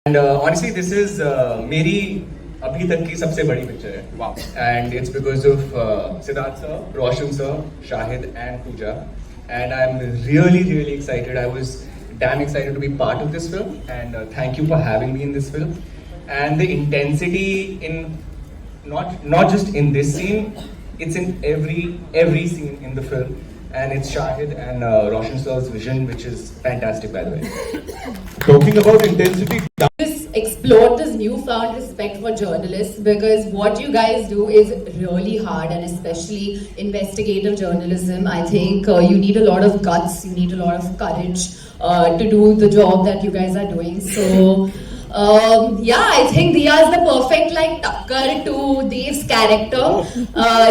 And honestly, this is मेरी अभी तक की सबसे बड़ी पिक्चर है. Wow. And it's because of Siddharth sir, Roshan sir, Shahid and Pooja. And I'm really excited. I was damn excited to be part of this film. And thank you for having me in this film. And the intensity in not just in this scene, it's in every scene in the film. And it's Shahid and Roshan sir's vision, which is fantastic, by the way. Talking about intensity, Just explored this newfound respect for journalists, because what you guys do is really hard, and especially investigative journalism. I think you need a lot of guts, you need a lot of courage to do the job that you guys are doing. So yeah, I think Diya is the perfect tucker to Dave's character.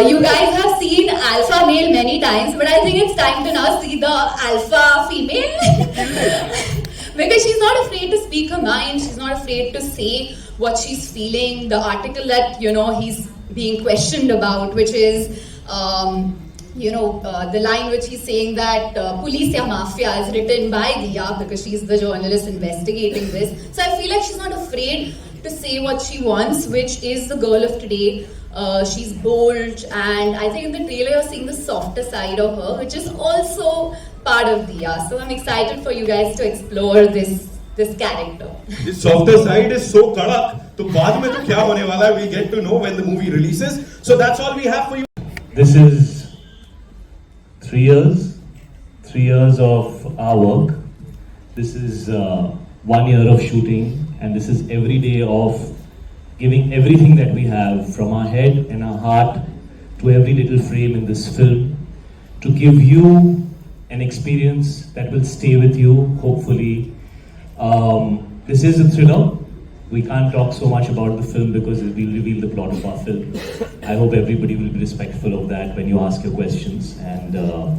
You guys have seen alpha male many times, but I think it's time to now see the alpha female. Because she's not afraid to speak her mind, she's not afraid to say what she's feeling. The article that, he's being questioned about, which is, the line which he's saying that Police ya Mafia is written by Diya because she's the journalist investigating this. So I feel like she's not afraid to say what she wants, which is the girl of today. She's bold, and I think in the trailer you're seeing the softer side of her, which is also part of Diya. So I'm excited for you guys to explore this character. the softer side is so kadak. तो बाद में तो क्या होने वाला है? We get to know when the movie releases. So that's all we have for you. This is 3 years of our work. This is 1 year of shooting, and this is every day of giving everything that we have, from our head and our heart to every little frame in this film, to give you an experience that will stay with you, hopefully. This is a thriller. We can't talk so much about the film because it will reveal the plot of our film. I hope everybody will be respectful of that when you ask your questions, and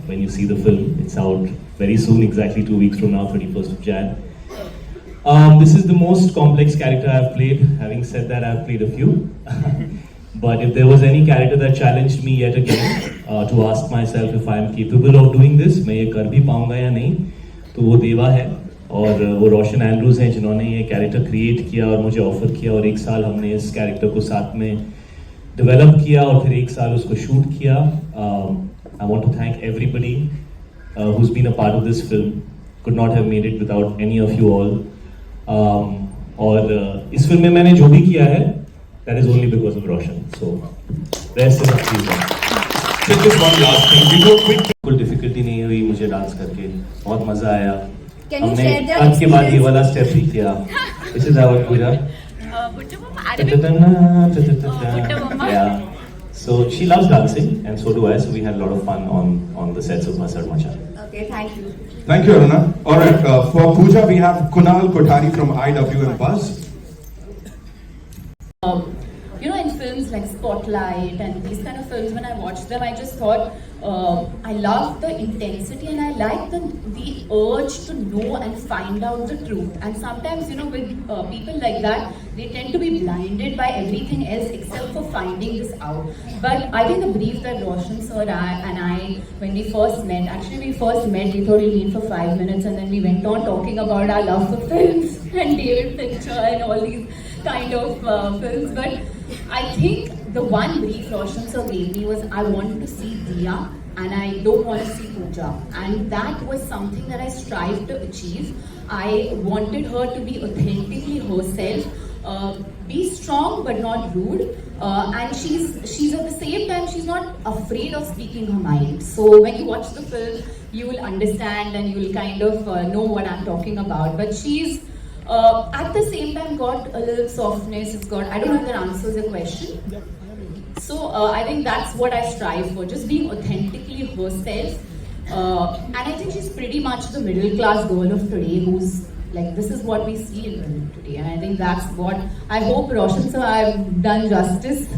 when you see the film. It's out very soon, exactly 2 weeks from now, 31st of Jan. This is the most complex character I've played. Having said that, I've played a few. But if there was any character that challenged me yet again to ask myself if I am capable of doing this, मैं ये कर भी पाऊंगा या नहीं, तो वो देवा है. और वो रोशन एंड्रूज हैं जिन्होंने ये कैरेक्टर क्रिएट किया और मुझे ऑफर किया, और 1 साल हमने इस कैरेक्टर को साथ में डेवलप किया और फिर 1 साल उसको शूट किया. I want to thank everybody who's been a part of this film. Could not have made it without any of you all. और इस फिल्म में मैंने जो भी किया है, that is only because of Roshan. So rest is up to you. Just one last thing. We go quick. कोई difficulty नहीं हुई मुझे डांस करके, बहुत मजा आया. Can you हमने share that आज के बाद ये experience? वाला स्टेप भी किया. This is our Pooja. Yeah. So she loves dancing, and so do I. So we had a lot of fun on the sets of Masar Macha. Okay, thank you. Thank you, Aruna. All right, for Pooja, we have Kunal Kothari from IWM Buzz. In films like Spotlight and these kind of films, when I watched them, I just thought, I love the intensity, and I like the urge to know and find out the truth. And sometimes, with people like that, they tend to be blinded by everything else except for finding this out. But I think the brief that Roshan sir and I, when we first met, we thought we'd meet for 5 minutes, and then we went on talking about our love for films and David Fincher and all these kind of films. But I think the one brief Roshan sir gave me was, I want to see Diya and I don't want to see Pooja. And that was something that I strived to achieve. I wanted her to be authentically herself, be strong but not rude. And she's at the same time, she's not afraid of speaking her mind. So when you watch the film, you will understand and you will kind of know what I'm talking about. But she's at the same time got a little softness. It's got, I don't know if that answers your question. So I think that's what I strive for, just being authentically herself. And I think she's pretty much the middle class girl of today, who's like, this is what we see in women today. And I think that's what I hope Roshan sir, I've done justice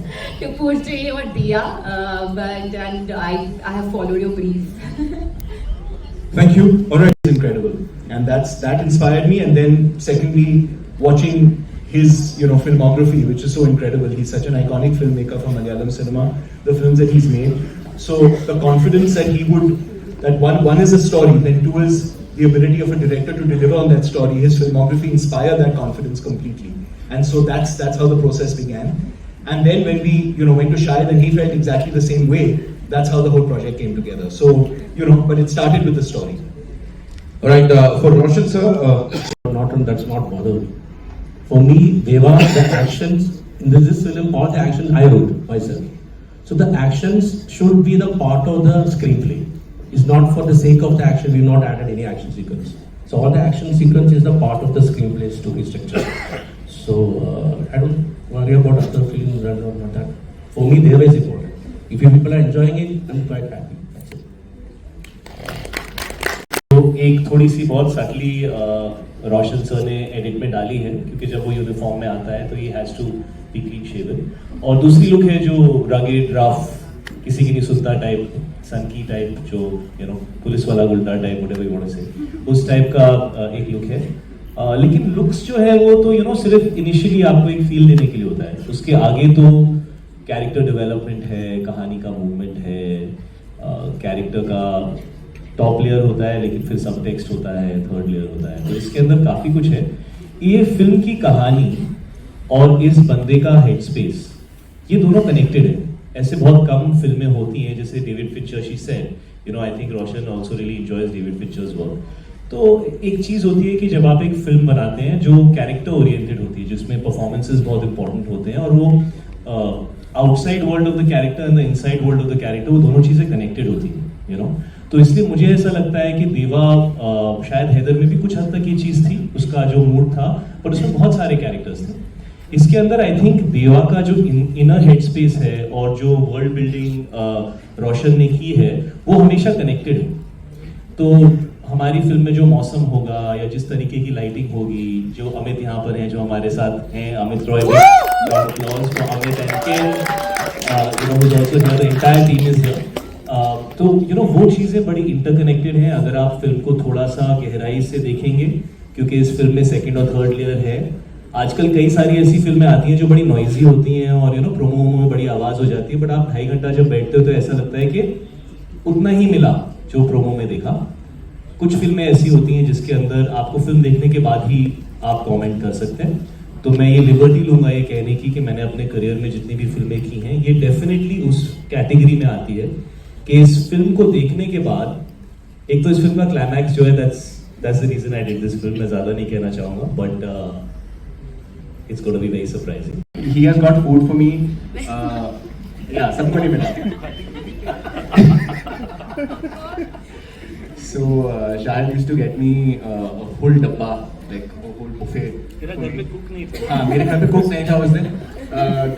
to portray or Diya, and I have followed your brief. Thank you. All right. It's incredible, and that inspired me. And then secondly, watching his filmography, which is so incredible. He's such an iconic filmmaker from Malayalam cinema, the films that he's made. So the confidence that he would, that one is a story, then 2 is the ability of a director to deliver on that story, his filmography inspired that confidence completely. And so that's how the process began. And then when we went to Shahid and he felt exactly the same way, that's how the whole project came together. So, but it started with the story. All right, for Roshan sir, That's not bothered me. For me, Deva, the actions in this film, all the actions I wrote myself. So the actions should be the part of the screenplay. It's not for the sake of the action. We've not added any action sequence. So all the action sequence is the part of the screenplay story structure. So I don't worry about other films and all that. For me, Deva is important. If you people are enjoying it, I'm quite happy. That's it. तो एक थोड़ी सी बहुत subtly रोशन sir ने edit में डाली है, क्योंकि जब वो यूनिफॉर्म में आता है तो he has to be clean shaven. और दूसरी लुक है जो रगेड रफ, किसी की नहीं सुनता टाइप, सनकी टाइप, जो पुलिस वाला गुंडा type, whatever you want to say, उस टाइप का एक लुक है। लेकिन लुक्स जो है वो तो सिर्फ इनिशियली आपको एक फील देने के लिए होता है, उसके आगे तो कैरेक्टर डेवलपमेंट है, कहानी का मूवमेंट है, कैरेक्टर का टॉप लेयर होता है, लेकिन फिर सब टेक्स्ट होता है, थर्ड लेयर होता है, तो इसके अंदर काफी कुछ है। ये फिल्म की कहानी और इस बंदे का हेड स्पेस, ये दोनों कनेक्टेड है। ऐसे बहुत कम फिल्में होती हैं, जैसे David Fincher, she said, I think Roshan also really enjoys David Fincher's work. तो एक चीज होती है कि जब आप एक फिल्म बनाते हैं जो कैरेक्टर ओरिएंटेड होती है, जिसमें परफॉर्मेंसेस बहुत इंपॉर्टेंट होते हैं, और वो outside world of the character and the inside world of the character, वो दोनों चीजें कनेक्टेड होती हैं, तो इसलिए मुझे ऐसा लगता है कि देवा, शायद हैदर में भी कुछ हद तक ये चीज थी, उसका जो मूड था, पर उसमें बहुत सारे कैरेक्टर्स थे। इसके अंदर आई थिंक देवा का जो इनर हेड स्पेस है और जो वर्ल्ड बिल्डिंग रोशन ने की है, वो हमेशा कनेक्टेड है। तो हमारी फिल्म में जो मौसम होगा या जिस तरीके की लाइटिंग होगी, जो अमित यहाँ पर हैं, जो हमारे साथ हैं, अमित रॉय, तो वो चीजें बड़ी इंटरकनेक्टेड हैं। अगर आप फिल्म को थोड़ा सा गहराई से देखेंगे, क्योंकि इस फिल्म में सेकंड और थर्ड लेयर है। आजकल कई सारी ऐसी फिल्में आती हैं जो बड़ी नॉइजी होती हैं और प्रोमो में बड़ी आवाज हो जाती है, बट आप 2.5 घंटा जब बैठते हो तो ऐसा लगता है कि उतना ही मिला जो प्रोमो में देखा। कुछ फिल्में ऐसी होती हैं जिसके अंदर आपको फिल्म देखने के बाद ही आप कमेंट कर सकते हैं। तो मैं ये लिबर्टी लूंगा ये कहने की कि मैंने अपने करियर में जितनी भी फिल्में की हैं, ये डेफिनेटली उस कैटेगरी में आती है कि इस फिल्म को देखने के बाद, एक तो इस फिल्म का क्लाइमैक्स जो है, that's the reason I did this film. मैं ज्यादा नहीं कहना चाहूंगा, but it's gonna be very surprising. He has got food for me. Yeah, सबको नहीं मिला। So Shahid used to get me a full dabba, like a whole buffet. तेरा घर पे कुक नहीं था? हाँ, मेरे घर पे कुक नहीं था उस दिन,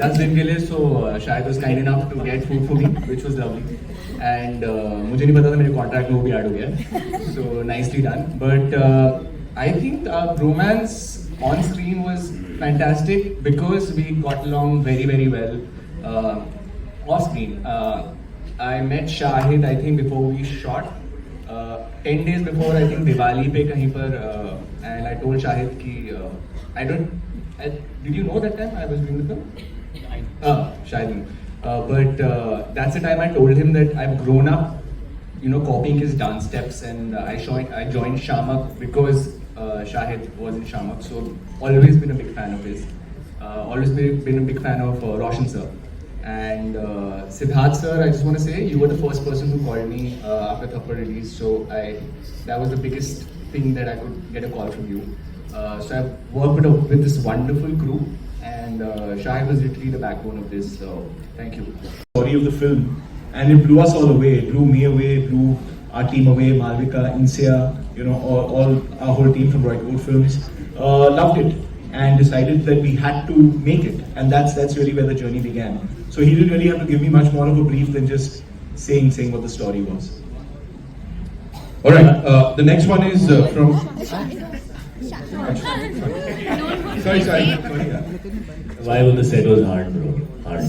10 दिन के लिए। So Shahid was kind enough to get food for me, which was lovely. And मुझे नहीं पता था मेरे कॉन्ट्रैक्ट में वो भी ऐड हो गया, so nicely done. But I think our romance on screen was fantastic because we got along very, very well off screen. I met Shahid, I think, before we shot. 10 days before, I think, Diwali पे कहीं पर, and I told Shahid कि did you know that time I was doing the film? Shahid knew. But that's the time I told him that I've grown up, copying his dance steps, and I joined Shamak because Shahid was in Shamak. So always been a big fan of his. Always been a big fan of Roshan sir. And Siddharth sir, I just want to say you were the first person who called me after Thappad release. So that was the biggest thing that I could get a call from you. So I've worked with this wonderful crew, and Shahid was literally the backbone of this. So thank you. Story of the film, and it blew us all away. It blew me away, it blew our team away, Malvika, Insia, all our whole team from Roycoat Films. Loved it and decided that we had to make it, and that's really where the journey began. So he didn't really have to give me much more of a brief than just saying what the story was. all right, the next one is from. Sorry. Why on the set was hard, bro? Hard.